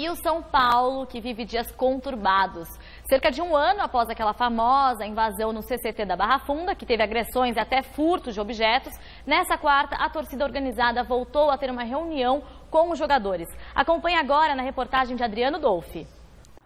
E o São Paulo, que vive dias conturbados. Cerca de um ano após aquela famosa invasão no CCT da Barra Funda, que teve agressões e até furtos de objetos, nessa quarta a torcida organizada voltou a ter uma reunião com os jogadores. Acompanhe agora na reportagem de Adriano Dolfi.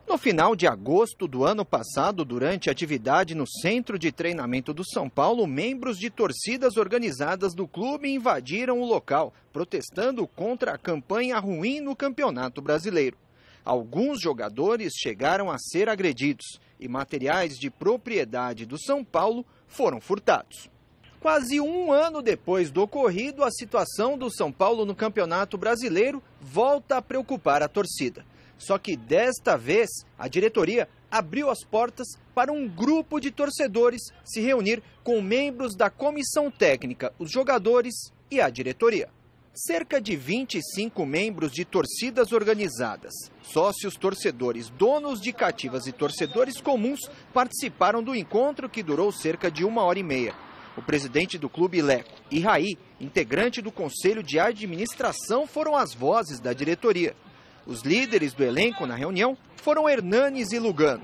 No final de agosto do ano passado, durante atividade no Centro de Treinamento do São Paulo, membros de torcidas organizadas do clube invadiram o local, protestando contra a campanha ruim no Campeonato Brasileiro. Alguns jogadores chegaram a ser agredidos e materiais de propriedade do São Paulo foram furtados. Quase um ano depois do ocorrido, a situação do São Paulo no Campeonato Brasileiro volta a preocupar a torcida. Só que desta vez, a diretoria abriu as portas para um grupo de torcedores se reunir com membros da comissão técnica, os jogadores e a diretoria. Cerca de 25 membros de torcidas organizadas, sócios torcedores, donos de cativas e torcedores comuns participaram do encontro que durou cerca de 1h30. O presidente do clube, Leco, e Raí, integrante do conselho de administração, foram as vozes da diretoria. Os líderes do elenco na reunião foram Hernanes e Lugano.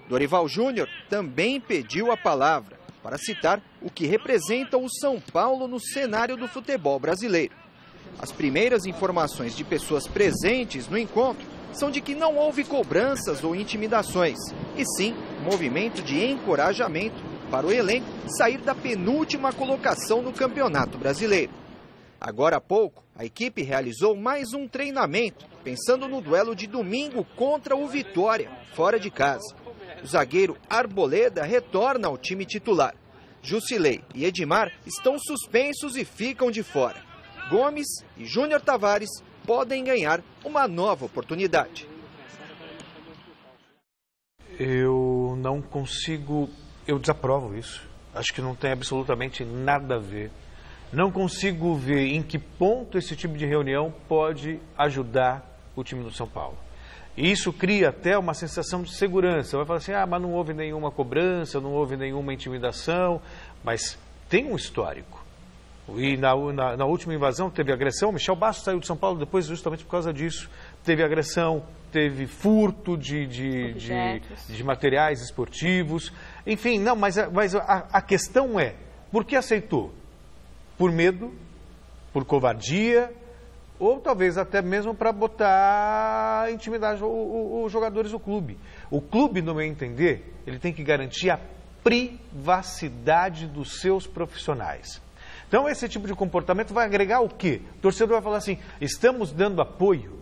Dorival Júnior também pediu a palavra para citar o que representa o São Paulo no cenário do futebol brasileiro. As primeiras informações de pessoas presentes no encontro são de que não houve cobranças ou intimidações, e sim um movimento de encorajamento para o elenco sair da penúltima colocação no Campeonato Brasileiro. Agora há pouco, a equipe realizou mais um treinamento, pensando no duelo de domingo contra o Vitória, fora de casa. O zagueiro Arboleda retorna ao time titular. Jusilei e Edmar estão suspensos e ficam de fora. Gomes e Júnior Tavares podem ganhar uma nova oportunidade. Eu não consigo, eu desaprovo isso. Acho que não tem absolutamente nada a ver. Não consigo ver em que ponto esse tipo de reunião pode ajudar o time do São Paulo. E isso cria até uma sensação de segurança. Vai falar assim, mas não houve nenhuma cobrança, não houve nenhuma intimidação, mas tem um histórico. E na última invasão teve agressão, Michel Bastos saiu de São Paulo depois justamente por causa disso. Teve agressão, teve furto de materiais esportivos. Enfim, não, mas a questão é, por que aceitou? Por medo, por covardia, ou talvez até mesmo para intimidar os jogadores do clube. O clube, no meu entender, ele tem que garantir a privacidade dos seus profissionais. Então, esse tipo de comportamento vai agregar o quê? O torcedor vai falar assim, estamos dando apoio.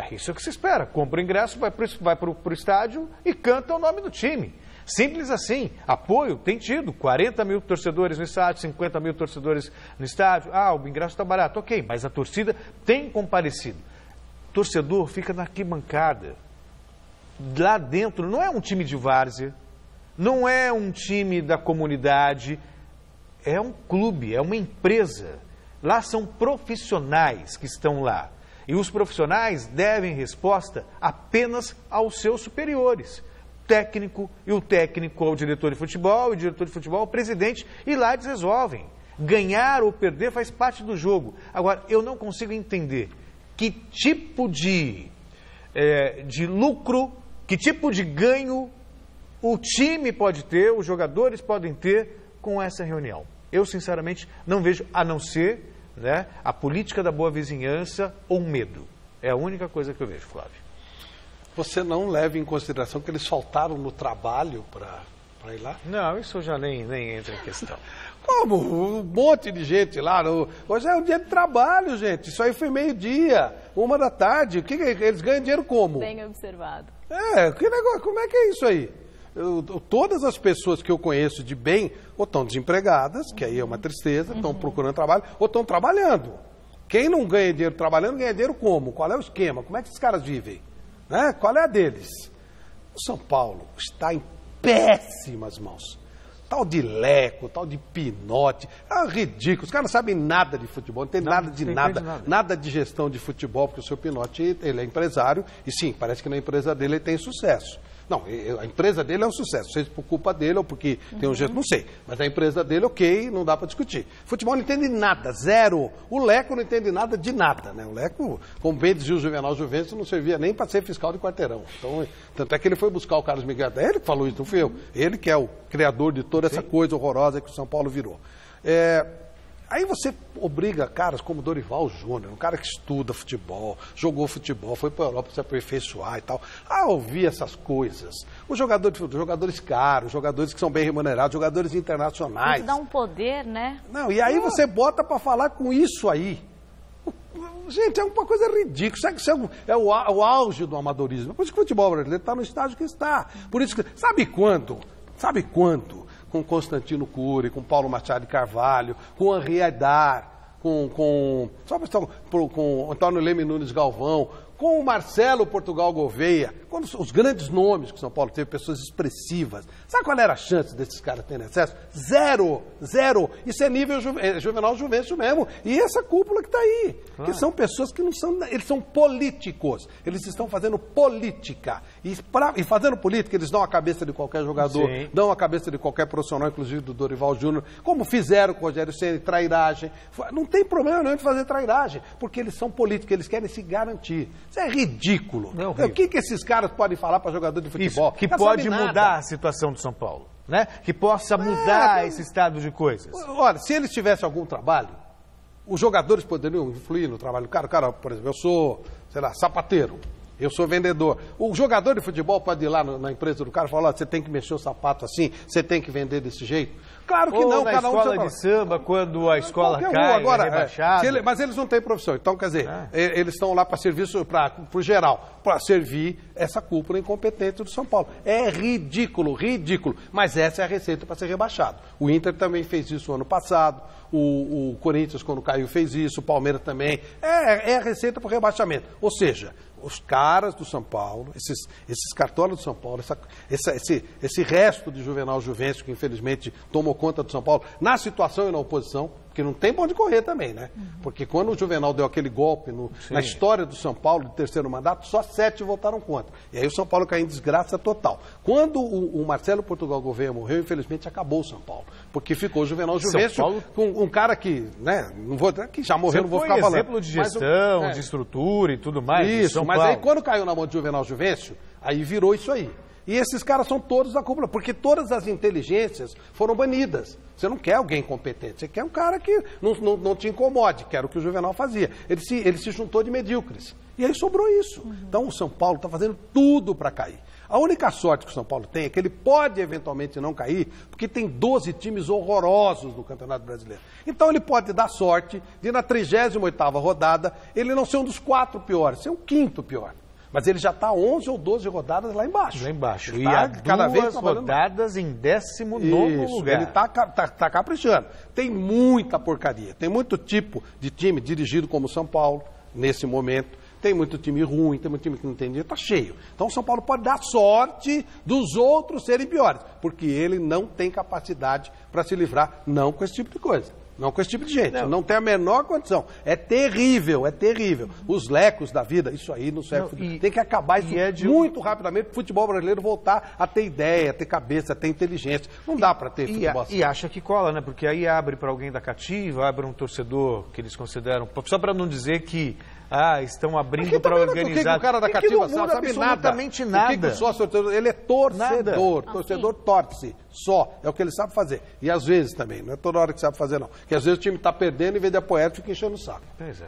Isso é o que se espera. Compra o ingresso, vai para o estádio e canta o nome do time. Simples assim. Apoio tem tido. 40 mil torcedores no estádio, 50 mil torcedores no estádio. O ingresso está barato. Ok, mas a torcida tem comparecido. O torcedor fica na arquibancada. Lá dentro não é um time de várzea, não é um time da comunidade, é um clube, é uma empresa. Lá são profissionais que estão lá. E os profissionais devem resposta apenas aos seus superiores. Técnico, e o técnico ao diretor de futebol, e o diretor de futebol ao presidente, e lá eles resolvem. Ganhar ou perder faz parte do jogo. Agora, eu não consigo entender que tipo de lucro, que tipo de ganho o time pode ter, os jogadores podem ter com essa reunião. Eu, sinceramente, não vejo, a não ser a política da boa vizinhança ou medo. É a única coisa que eu vejo, Flávio. Você não leva em consideração que eles faltaram no trabalho para ir lá? Não, isso já nem entra em questão. Como? Um monte de gente lá. Hoje é um dia de trabalho, gente. Isso aí foi 12h, 1h. O que eles ganham dinheiro como? Bem observado. Que negócio, como é que é isso aí? Todas as pessoas que eu conheço de bem, ou estão desempregadas, que aí é uma tristeza, estão procurando trabalho, ou estão trabalhando. Quem não ganha dinheiro trabalhando, ganha dinheiro como? Qual é o esquema? Como é que esses caras vivem? Qual é a deles? O São Paulo está em péssimas mãos. Tal de Leco, tal de Pinotti, ridículo. Os caras não sabem nada de futebol, não tem nada de nada, nada de gestão de futebol, porque o seu Pinotti, ele é empresário, e sim, parece que na empresa dele ele tem sucesso. Não, a empresa dele é um sucesso. Não sei se por culpa dele ou porque tem um jeito, não sei. Mas a empresa dele, ok, não dá para discutir. Futebol não entende nada, zero. O Leco não entende nada de nada, né? O Leco, como bem dizia o Juvenal Juvencio, não servia nem para ser fiscal de quarteirão. Então, tanto é que ele foi buscar o Carlos Miguel. Ele que falou isso, não fui eu. Ele que é o criador de toda essa coisa horrorosa que o São Paulo virou. Aí você obriga caras como Dorival Júnior, um cara que estuda futebol, jogou futebol, foi para a Europa se aperfeiçoar e tal, a ouvir essas coisas. Os jogadores caros, jogadores que são bem remunerados, jogadores internacionais. Isso dá um poder, né? Não, e aí você bota para falar com isso aí. Gente, é uma coisa ridícula. Isso é o auge do amadorismo. Por isso que o futebol brasileiro está no estágio que está. Por isso que, sabe quanto? Com Constantino Cury, com Paulo Machado de Carvalho, com Henri Aidar, com Antônio Leme Nunes Galvão, com o Marcelo Portugal Gouveia, os grandes nomes que São Paulo teve, pessoas expressivas. Sabe qual era a chance desses caras terem acesso? Zero. Isso é nível Juvenal Juvencio mesmo. E essa cúpula que está aí. Claro. Que são pessoas que não são... Eles são políticos. Eles estão fazendo política. E fazendo política, eles dão a cabeça de qualquer jogador, sim, dão a cabeça de qualquer profissional, inclusive do Dorival Júnior, como fizeram com o Rogério Ceni, trairagem. Não tem problema nenhum de fazer trairagem, porque eles são políticos, eles querem se garantir. Isso é ridículo. O que esses caras podem falar para jogador de futebol? Isso, que pode mudar a situação do São Paulo, né? Que possa mudar esse estado de coisas. Olha, se eles tivessem algum trabalho, os jogadores poderiam influir no trabalho do cara. O cara, por exemplo, eu sou, sei lá, sapateiro. Eu sou vendedor. O jogador de futebol pode ir lá na empresa do cara e falar, você tem que mexer o sapato assim, você tem que vender desse jeito. Claro que não, cada um... escola de samba, quando a escola cai, agora, é rebaixada. Mas eles não têm profissão. Então, quer dizer, eles estão lá para serviço, para o geral, para servir essa cúpula incompetente do São Paulo. É ridículo. Mas essa é a receita para ser rebaixado. O Inter também fez isso ano passado, o Corinthians, quando caiu, fez isso, o Palmeiras também. É a receita para o rebaixamento. Ou seja, os caras do São Paulo, esses cartolas do São Paulo, esse resto de Juvenal Juvencio, que infelizmente tomou conta do São Paulo, na situação e na oposição, porque não tem pra onde correr também, né? Porque quando o Juvenal deu aquele golpe na história do São Paulo, de terceiro mandato, só 7 votaram contra. E aí o São Paulo caiu em desgraça total. Quando o Marcelo Portugal Gouveia morreu, infelizmente acabou o São Paulo. Porque ficou o Juvenal Juvencio com um cara que, né, que já morreu, não vou ficar falando. Exemplo de gestão, de estrutura e tudo mais. Isso, mas aí quando caiu na mão de Juvenal Juvencio, aí virou isso aí. E esses caras são todos da cúpula, porque todas as inteligências foram banidas. Você não quer alguém competente, você quer um cara que não te incomode, que era o que o Juvenal fazia. Ele se juntou de medíocres. E aí sobrou isso. Então o São Paulo está fazendo tudo para cair. A única sorte que o São Paulo tem é que ele pode eventualmente não cair, porque tem 12 times horrorosos no Campeonato Brasileiro. Então ele pode dar sorte de na 38ª rodada ele não ser um dos 4 piores, ser um 5º pior. Mas ele já está 11 ou 12 rodadas lá embaixo. Lá embaixo. E há cada vez rodadas em 19º lugar. Ele está caprichando. Tem muita porcaria. Tem muito tipo de time dirigido como o São Paulo, nesse momento. Tem muito time ruim, tem muito time que não tem dinheiro, está cheio. Então o São Paulo pode dar sorte dos outros serem piores, porque ele não tem capacidade para se livrar, não com esse tipo de coisa. Não com esse tipo de gente, não tem a menor condição. É terrível. Os lecos da vida, isso aí não serve. Tem que acabar isso muito rapidamente para o futebol brasileiro voltar a ter ideia, a ter cabeça, a ter inteligência. Não dá para ter futebol assim. E acha que cola, né? Porque aí abre para alguém da cativa, abre um torcedor que eles consideram, só para não dizer que estão abrindo para organizar. O cara da cativa não sabe absolutamente nada. O que o sócio, ele é torcedor. Torcedor torce. Só. É o que ele sabe fazer. E às vezes também, não é toda hora que sabe fazer, não. Porque às vezes o time está perdendo, em vez de apoiar, fica enchendo o saco. Pois é.